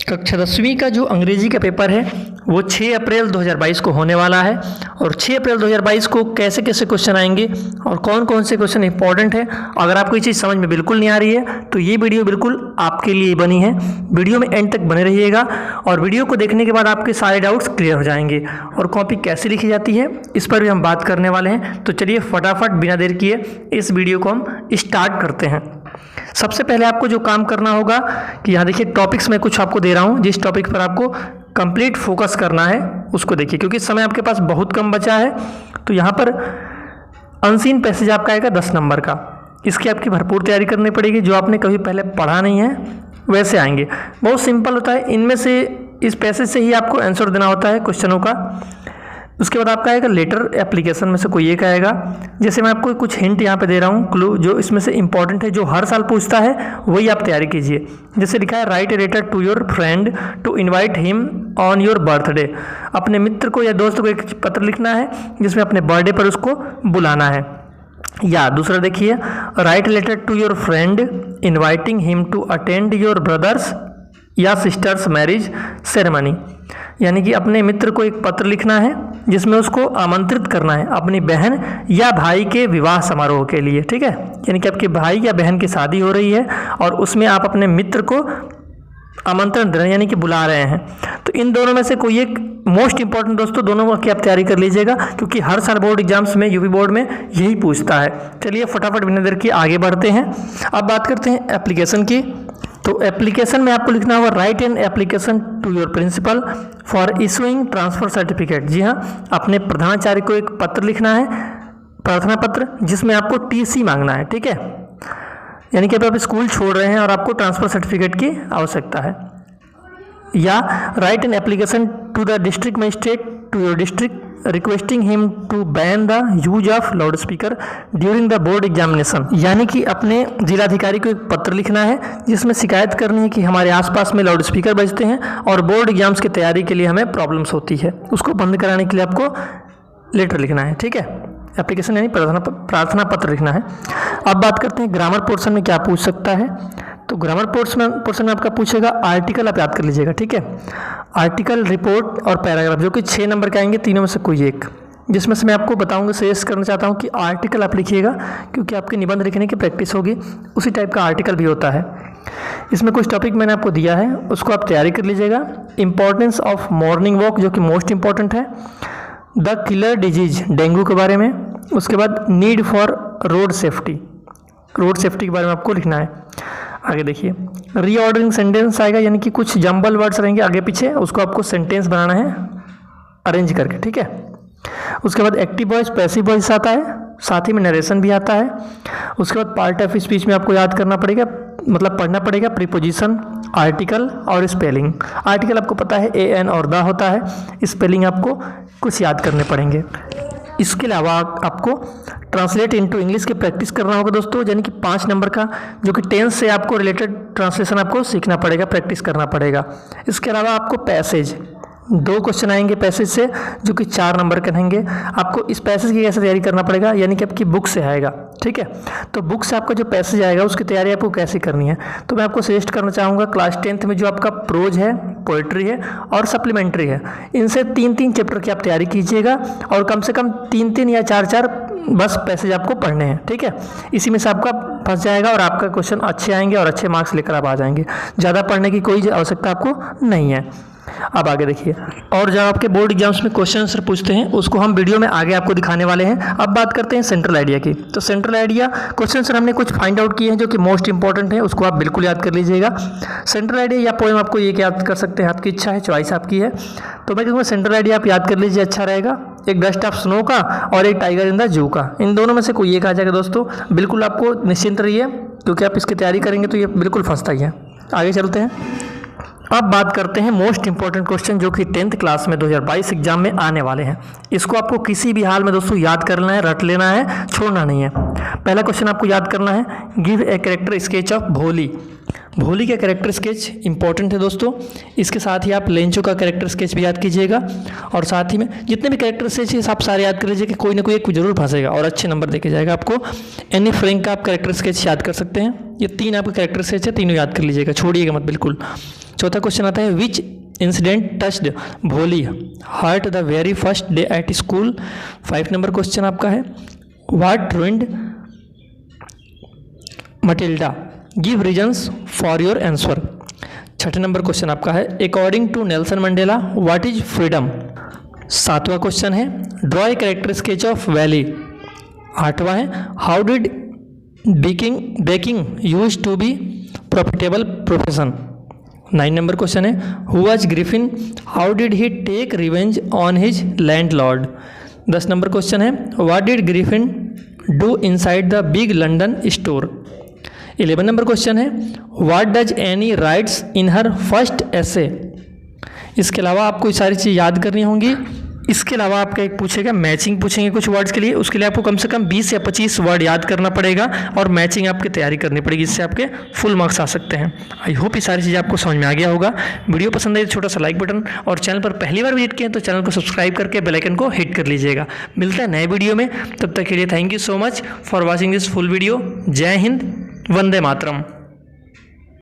कक्षा 10वीं का जो अंग्रेजी का पेपर है वो 6 अप्रैल 2022 को होने वाला है। और 6 अप्रैल 2022 को कैसे कैसे क्वेश्चन आएंगे और कौन कौन से क्वेश्चन इंपॉर्टेंट है, अगर आपको ये चीज़ समझ में बिल्कुल नहीं आ रही है तो ये वीडियो बिल्कुल आपके लिए बनी है। वीडियो में एंड तक बने रहिएगा और वीडियो को देखने के बाद आपके सारे डाउट्स क्लियर हो जाएंगे। और कॉपी कैसे लिखी जाती है इस पर भी हम बात करने वाले हैं। तो चलिए फटाफट बिना देर किए इस वीडियो को हम स्टार्ट करते हैं। सबसे पहले आपको जो काम करना होगा कि यहाँ देखिए टॉपिक्स में कुछ आपको दे रहा हूँ, जिस टॉपिक पर आपको कंप्लीट फोकस करना है उसको देखिए, क्योंकि समय आपके पास बहुत कम बचा है। तो यहाँ पर अनसीन पैसेज आपका आएगा 10 नंबर का, इसकी आपकी भरपूर तैयारी करनी पड़ेगी। जो आपने कभी पहले पढ़ा नहीं है वैसे आएंगे, बहुत सिंपल होता है। इनमें से इस पैसेज से ही आपको आंसर देना होता है क्वेश्चनों का। उसके बाद आपका आएगा लेटर एप्लीकेशन में से कोई एक आएगा। जैसे मैं आपको कुछ हिंट यहाँ पे दे रहा हूँ, क्लू जो इसमें से इंपॉर्टेंट है, जो हर साल पूछता है वही आप तैयारी कीजिए। जैसे लिखा है write a letter to your friend to invite him on your birthday. अपने मित्र को या दोस्त को एक पत्र लिखना है जिसमें अपने बर्थडे पर उसको बुलाना है। या दूसरा देखिए write letter to your friend inviting him to attend your brothers या सिस्टर्स मैरिज सेरेमनी। यानी कि अपने मित्र को एक पत्र लिखना है जिसमें उसको आमंत्रित करना है अपनी बहन या भाई के विवाह समारोह के लिए, ठीक है। यानी कि आपके भाई या बहन की शादी हो रही है और उसमें आप अपने मित्र को आमंत्रण दे रहे हैं, यानी कि बुला रहे हैं। तो इन दोनों में से कोई एक मोस्ट इंपॉर्टेंट दोस्तों, दोनों की आप तैयारी कर लीजिएगा, क्योंकि हर साल बोर्ड एग्जाम्स में यूपी बोर्ड में यही पूछता है। चलिए फटाफट बिना देर के आगे बढ़ते हैं। अब बात करते हैं एप्लीकेशन की। तो एप्लीकेशन में आपको लिखना होगा write an application to your principal for issuing transfer certificate. जी हाँ, अपने प्रधानाचार्य को एक पत्र लिखना है, प्रार्थना पत्र, जिसमें आपको टीसी मांगना है, ठीक है। यानी कि आप स्कूल छोड़ रहे हैं और आपको ट्रांसफर सर्टिफिकेट की आवश्यकता है। या write an application to the district magistrate to your district requesting him to ban the use of loud speaker during the board examination. यानी कि अपने जिलाधिकारी को एक पत्र लिखना है जिसमें शिकायत करनी है कि हमारे आसपास में लाउड स्पीकर बजते हैं और बोर्ड एग्जाम्स की तैयारी के लिए हमें प्रॉब्लम्स होती है। उसको बंद कराने के लिए आपको लेटर लिखना है, ठीक है। एप्लीकेशन यानी प्रार्थना पत्र लिखना है। अब बात करते हैं ग्रामर पोर्शन में क्या पूछ सकता है। तो ग्रामर पोर्शन में आपका पूछेगा आर्टिकल, आप याद कर लीजिएगा, ठीक है। आर्टिकल, रिपोर्ट और पैराग्राफ, जो कि 6 नंबर के आएंगे, तीनों में से कोई एक। जिसमें से मैं आपको बताऊंगा, सजेस्ट करना चाहता हूं कि आर्टिकल आप लिखिएगा, क्योंकि आपके निबंध लिखने की प्रैक्टिस होगी। उसी टाइप का आर्टिकल भी होता है। इसमें कुछ टॉपिक मैंने आपको दिया है, उसको आप तैयारी कर लीजिएगा। इंपॉर्टेंस ऑफ मॉर्निंग वॉक, जो कि मोस्ट इंपॉर्टेंट है। द किलर डिजीज, डेंगू के बारे में। उसके बाद need for road safety, road safety के बारे में आपको लिखना है। आगे देखिए रीऑर्डरिंग सेंटेंस आएगा, यानी कि कुछ जंबल वर्ड्स रहेंगे आगे पीछे, उसको आपको सेंटेंस बनाना है अरेंज करके, ठीक है। उसके बाद एक्टिव वॉइस, पैसिव वॉइस आता है, साथ ही में नरेशन भी आता है। उसके बाद पार्ट ऑफ स्पीच में आपको याद करना पड़ेगा, मतलब पढ़ना पड़ेगा प्रीपोजिशन, आर्टिकल और स्पेलिंग। आर्टिकल आपको पता है ए एन और द होता है, स्पेलिंग आपको कुछ याद करने पड़ेंगे। इसके अलावा आपको ट्रांसलेट इनटू इंग्लिश की प्रैक्टिस करना होगा दोस्तों, यानी कि 5 नंबर का, जो कि टेंस से आपको रिलेटेड ट्रांसलेशन आपको सीखना पड़ेगा, प्रैक्टिस करना पड़ेगा। इसके अलावा आपको पैसेज, 2 क्वेश्चन आएंगे पैसेज से, जो कि 4 नंबर के रहेंगे। आपको इस पैसेज की कैसे तैयारी करना पड़ेगा, यानी कि आपकी बुक से आएगा, ठीक है। तो बुक से आपका जो पैसेज आएगा उसकी तैयारी आपको कैसे करनी है, तो मैं आपको सजेस्ट करना चाहूँगा क्लास 10th में जो आपका प्रोज है, पोइट्री है और सप्लीमेंट्री है, इनसे 3-3 चैप्टर की आप तैयारी कीजिएगा और कम से कम 3-3 या 4-4 बस पैसेज आपको पढ़ने हैं, ठीक है। इसी में से आपका फंस जाएगा और आपका क्वेश्चन अच्छे आएंगे और अच्छे मार्क्स लेकर आप आ जाएंगे। ज़्यादा पढ़ने की कोई आवश्यकता आपको नहीं है। अब आगे देखिए, और जब आपके बोर्ड एग्जाम्स में क्वेश्चन आंसर पूछते हैं उसको हम वीडियो में आगे आपको दिखाने वाले हैं। अब बात करते हैं सेंट्रल आइडिया की। तो सेंट्रल आइडिया क्वेश्चन आंसर हमने कुछ फाइंड आउट किए हैं जो कि मोस्ट इंपॉर्टेंट है, उसको आप बिल्कुल याद कर लीजिएगा। सेंट्रल आइडिया या पोएम आपको एक याद कर सकते हैं, आपकी इच्छा है, चॉइस आपकी है। तो मैं कहूँगा सेंट्रल आइडिया आप याद कर लीजिए, अच्छा रहेगा। एक डस्ट ऑफ स्नो का और एक टाइगर इन द जू का, इन दोनों में से कोई एक आ जाएगा दोस्तों। बिल्कुल आपको निश्चिंत रहिए, क्योंकि आप इसकी तैयारी करेंगे तो ये बिल्कुल फंसता ही है। आगे चलते हैं। अब बात करते हैं मोस्ट इंपॉर्टेंट क्वेश्चन, जो कि 10th क्लास में 2022 एग्जाम में आने वाले हैं। इसको आपको किसी भी हाल में दोस्तों याद कर लेना है, रट लेना है, छोड़ना नहीं है। पहला क्वेश्चन आपको याद करना है, give a character sketch of भोली। भोली का कैरेक्टर स्केच इंपॉर्टेंट है दोस्तों। इसके साथ ही आप लेंचो का कैरेक्टर स्केच भी याद कीजिएगा, और साथ ही में जितने भी कैरेक्टर स्केच आप सारे याद कर लीजिए कि कोई ना कोई एक जरूर फंसेगा और अच्छे नंबर देके जाएगा आपको। एनी फ्रैंक का आप कैरेक्टर स्केच याद कर सकते हैं। ये 3 आपके कैरेक्टर स्केच है, तीनों याद कर लीजिएगा, छोड़िएगा मत बिल्कुल। चौथा क्वेश्चन आता है which incident touched Bholi heart the very first day at school. 5 number question आपका है what ruined Matilda, give reasons for your answer. 6 number question आपका है according to Nelson Mandela what is freedom. 7वां क्वेश्चन है draw a character sketch of Valli. 8वां है how did baking use to be profitable profession. 9 number question है who was Griffin, how did he take revenge on his landlord. 10 number question है what did Griffin do inside the big London store. 11 number question है what does Annie writes in her first essay. इसके अलावा आपको ये सारी चीज़ याद करनी होंगी। इसके अलावा आपका एक पूछेगा मैचिंग पूछेंगे कुछ वर्ड्स के लिए, उसके लिए आपको कम से कम 20 या 25 वर्ड याद करना पड़ेगा और मैचिंग आपकी तैयारी करनी पड़ेगी, इससे आपके फुल मार्क्स आ सकते हैं। आई होप ये सारी चीज़ें आपको समझ में आ गया होगा। वीडियो पसंद है तो छोटा सा लाइक बटन, और चैनल पर पहली बार विजिट किए तो चैनल को सब्सक्राइब करके बेल आइकन को हिट कर लीजिएगा। मिलता है नए वीडियो में, तब तक के लिए thank you so much for watching this full video. जय हिंद, वंदे मातरम।